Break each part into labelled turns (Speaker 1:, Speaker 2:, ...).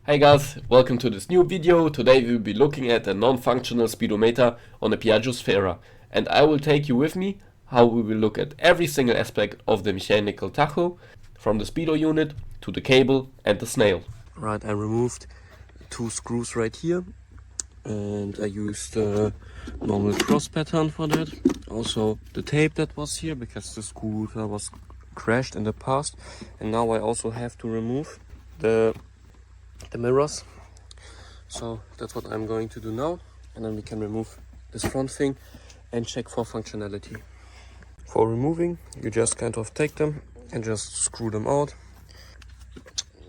Speaker 1: Hi guys, welcome to this new video. Today we will be looking at a non-functional speedometer on a Piaggio Sfera, and I will take you with me how we will look at every single aspect of the mechanical tacho, from the speedo unit to the cable and the snail.
Speaker 2: Right, I removed two screws right here and I used a normal cross pattern for that. Also the tape that was here because the scooter was crashed in the past, and now I also have to remove the mirrors. So that's what I'm going to do now, and then we can remove this front thing and check for functionality. For removing, you just kind of take them and just screw them out.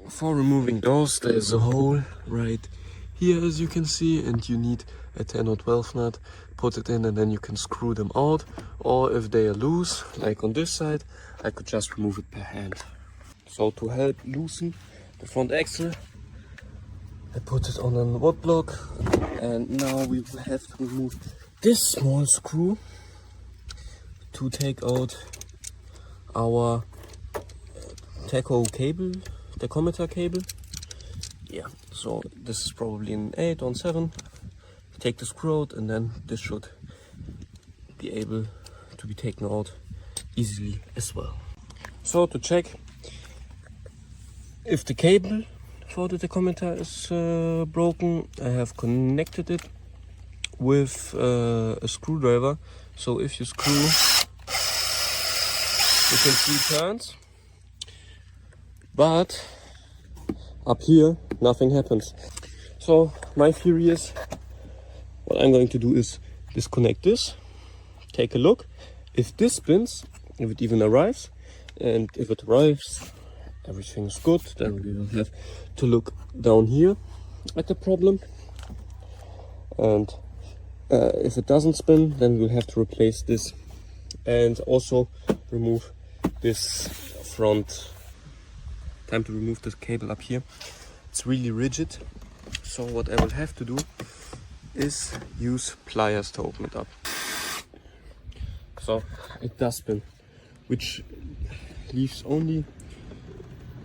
Speaker 2: For removing those, there is a hole right here, as you can see, and you need a 10 or 12 nut. Put it in and then you can screw them out, or if they are loose, like on this side, I could just remove it per hand. So to help loosen the front axle, I put it on a wood block, and now we will have to remove this small screw to take out our tachometer cable. Yeah, so this is probably an 8 on 7. Take the screw out, and then this should be able to be taken out easily as well. So to check if the cable for the tachometer is broken, I have connected it with a screwdriver. So if you screw, you can see turns, but up here nothing happens. So my theory is, what I'm going to do is disconnect this, take a look. If this spins, if it even arrives, and if it arrives, everything's good, then we will have to look down here at the problem. And if it doesn't spin, then we'll have to replace this and also remove this front. Time to remove this cable up here. It's really rigid, so what I will have to do is use pliers to open it up. So it does spin, which leaves only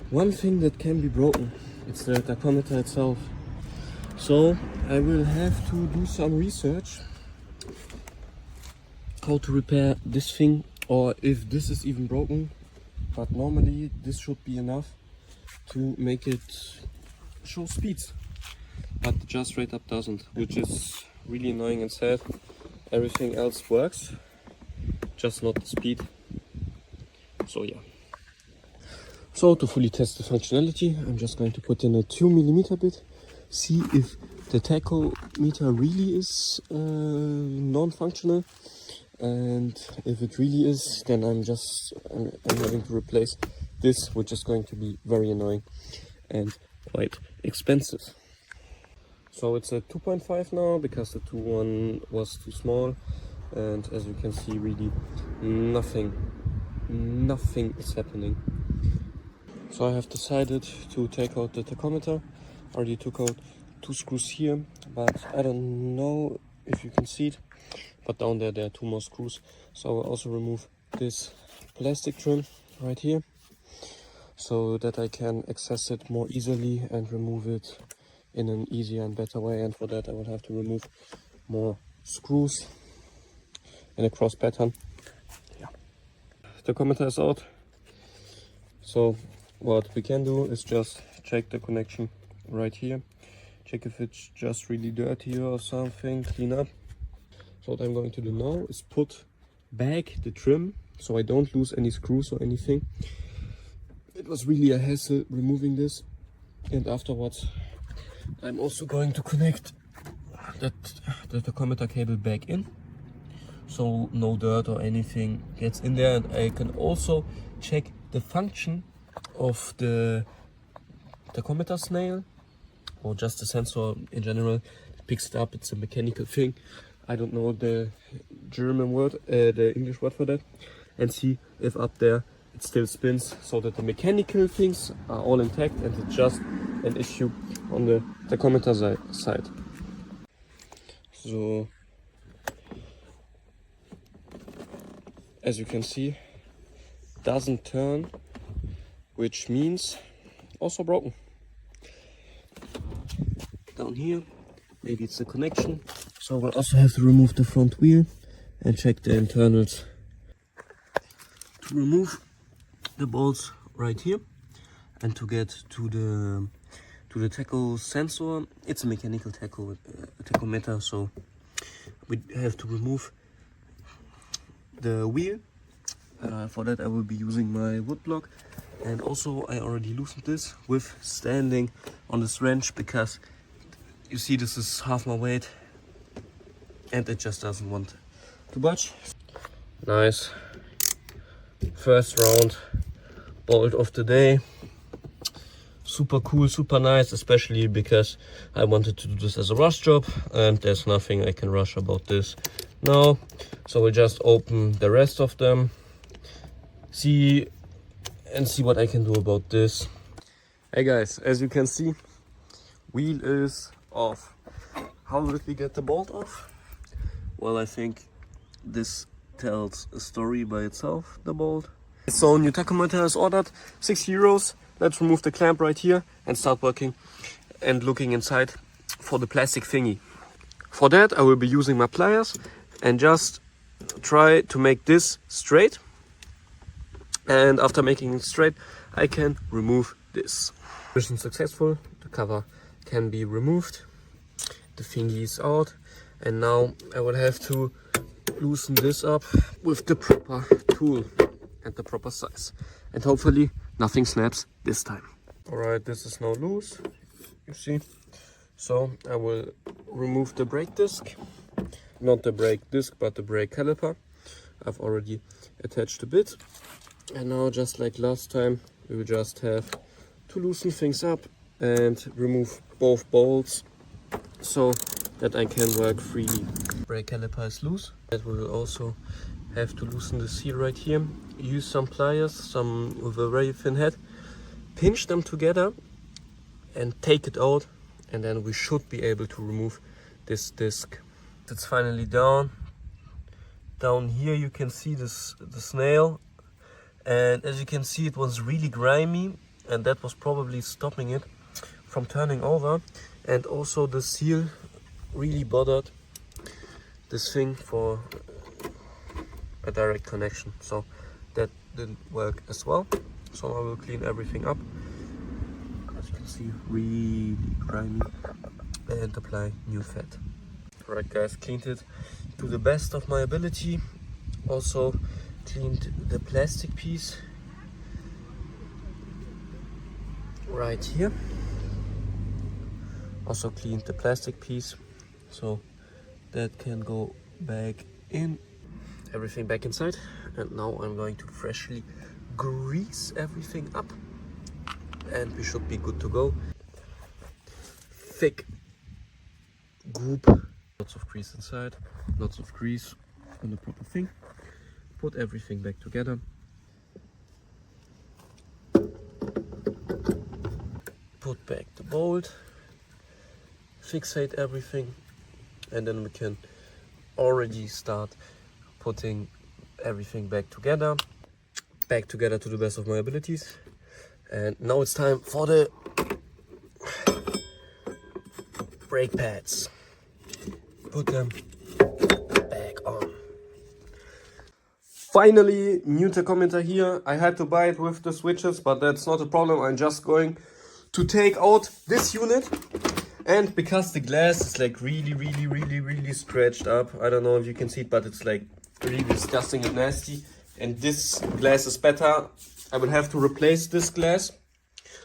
Speaker 2: one thing that can be broken. It's the tachometer itself. So I will have to do some research how to repair this thing, or if this is even broken. But normally this should be enough to make it show speeds, but just straight up doesn't, which is really annoying and sad. Everything else works, just not the speed. So yeah. So to fully test the functionality, I'm just going to put in a 2mm bit, see if the tachometer really is non-functional, and if it really is, then I'm having to replace this, which is going to be very annoying and quite expensive. So it's a 2.5 now because the 2.1 was too small, and as you can see, really nothing is happening. So I have decided to take out the tachometer. Already took out 2 screws here, but I don't know if you can see it, but down there are 2 more screws. So I will also remove this plastic trim right here, so that I can access it more easily and remove it in an easier and better way. And for that I will have to remove more screws in a cross pattern. Yeah. The tachometer is out. So what we can do is just check the connection right here. Check if it's just really dirty or something, clean up. So what I'm going to do now is put back the trim so I don't lose any screws or anything. It was really a hassle removing this, and afterwards I'm also going to connect the tachometer cable back in, so no dirt or anything gets in there, and I can also check the function of the tachometer snail, or just the sensor in general. It picks it up, it's a mechanical thing. I don't know the German word, the English word for that, and see if up there it still spins, so that the mechanical things are all intact and it's just an issue on the tachometer side. So as you can see, doesn't turn, which means also broken. down here. Maybe it's the connection. So we'll also have to remove the front wheel and check the internals. To remove the bolts right here and to get to the tacho sensor, it's a mechanical tachometer, so we have to remove the wheel. For that I will be using my wood block, and also I already loosened this with standing on this wrench, because you see this is half my weight and it just doesn't want to budge. Nice first round bolt of the day. Super cool, super nice, especially because I wanted to do this as a rush job and there's nothing I can rush about this now. So we'll just open the rest of them, see what I can do about this. Hey guys, as you can see, wheel is off. How did we get the bolt off? Well, I think this tells a story by itself, the bolt. So new tachometer is ordered, €6. Let's remove the clamp right here and start working and looking inside for the plastic thingy. For that I will be using my pliers and just try to make this straight. And after making it straight, I can remove this. Mission successful, the cover can be removed, the thingy is out, and now I will have to loosen this up with the proper tool and the proper size. And hopefully nothing snaps this time. Alright, this is now loose, you see. So I will remove the brake disc. Not the brake disc, but the brake caliper. I've already attached a bit. And now, just like last time, we will just have to loosen things up and remove both bolts so that I can work freely. Brake caliper is loose. And we will also have to loosen the seal right here. Use some pliers, some with a very thin head. Pinch them together and take it out, and then we should be able to remove this disc. It's finally down. Down here you can see this nail, and as you can see it was really grimy, and that was probably stopping it from turning over. And also the seal really bothered this thing for a direct connection, so that didn't work as well. So I will clean everything up, as you can see, really grimy, and apply new fat. Alright guys, cleaned it to the best of my ability. Also cleaned the plastic piece right here. Also cleaned the plastic piece, so that can go back in. Everything back inside, and now I'm going to freshly grease everything up and we should be good to go. Thick goop, lots of grease inside, lots of grease on the proper thing. Put everything back together. Put back the bolt, fixate everything, and then we can already start putting everything back together to the best of my abilities. And now it's time for the brake pads. Put them back on. Finally, new tachometer here. I had to buy it with the switches, but that's not a problem. I'm just going to take out this unit, and because the glass is like really stretched up, I don't know if you can see it, but it's like really disgusting and nasty, and this glass is better. I will have to replace this glass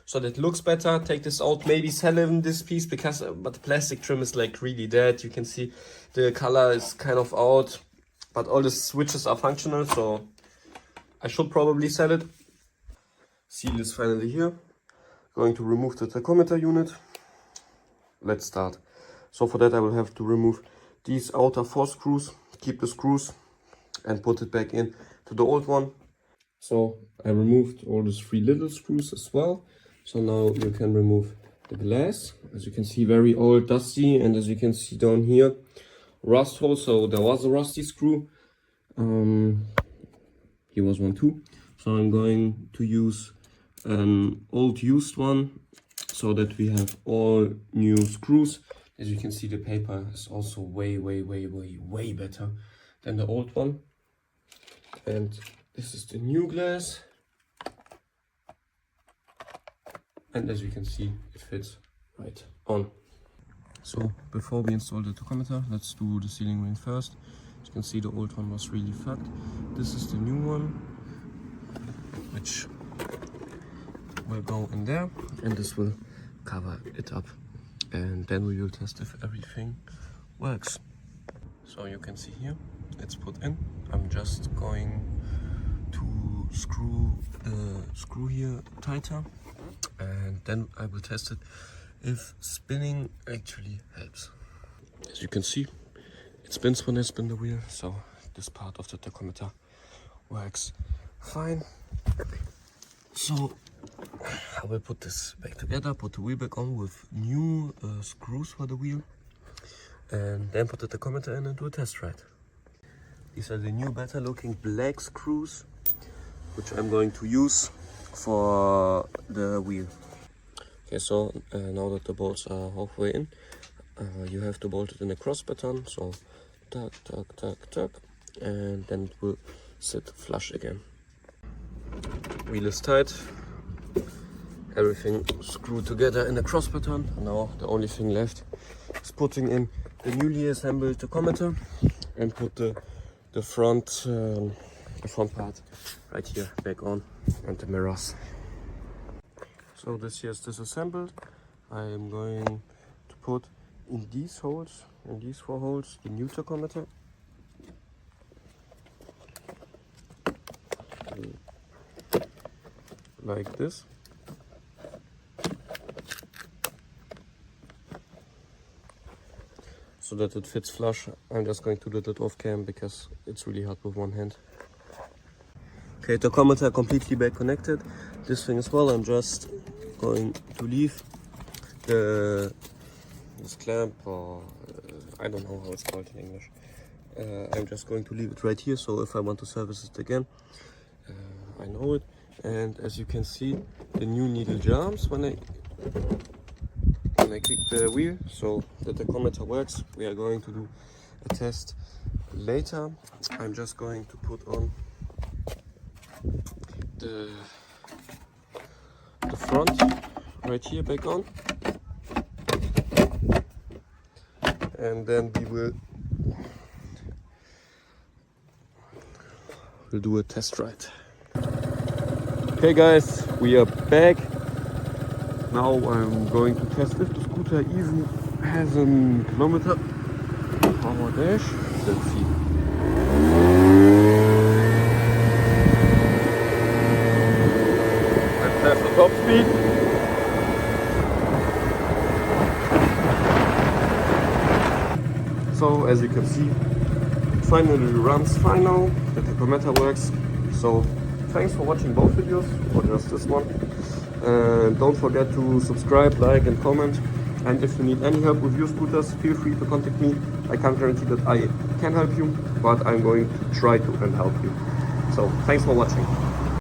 Speaker 2: so that it looks better. Take this out, maybe sell in this piece, because but the plastic trim is like really dead. You can see the color is kind of out, but all the switches are functional, so I should probably sell it. Seal is finally here. Going to remove the tachometer unit. Let's start. So for that I will have to remove these outer 4 screws, keep the screws, and put it back in to the old one. So I removed all these 3 little screws as well. So now you can remove the glass. As you can see, very old, dusty, and as you can see down here, rust hole. So there was a rusty screw. Here was one too. So I'm going to use an old used one. so that we have all new screws. As you can see, the paper is also way better than the old one. And this is the new glass. And as you can see, it fits right on. So before we install the tachometer, let's do the ceiling ring first. As you can see, the old one was really fucked. This is the new one, which will go in there, and this will cover it up. And then we will test if everything works. So you can see here, it's put in. I'm just going to screw the screw here tighter, and then I will test it if spinning actually helps. As you can see, it spins when I spin the wheel, so this part of the tachometer works fine. So I will put this back together, put the wheel back on with new screws for the wheel, and then put the tachometer in and do a test ride. These are the new better looking black screws, which I'm going to use for the wheel. Okay, so now that the bolts are halfway in, you have to bolt it in a cross pattern, so tuck, tuck, tuck, tuck, and then it will sit flush again. Wheel is tight, everything screwed together in a cross pattern. Now the only thing left is putting in the newly assembled tachometer and put the front part right here back on, and the mirrors. So this here is disassembled. I am going to put in these holes, in these 4 holes, the new tachometer. Like this. So that it fits flush. I'm just going to do that off cam because it's really hard with one hand. Okay, tachometer completely back connected. This thing as well. I'm just going to leave this clamp, or I don't know how it's called in English. I'm just going to leave it right here, so if I want to service it again, I know it. And as you can see, the new needle jumps when I kick the wheel, so the tachometer works. We are going to do a test later. I'm just going to put on the front right here back on, and then we'll do a test ride. Okay guys, we are back. Now I'm going to test if the scooter even has a kilometer power dash. Let's see. Let's test the top speed. So as you can see, it finally runs fine now. The tachometer works. So thanks for watching both videos, or just this one. Don't forget to subscribe, like and comment. And if you need any help with your scooters, feel free to contact me. I can't guarantee that I can help you, but I'm going to try to and help you. So thanks for watching.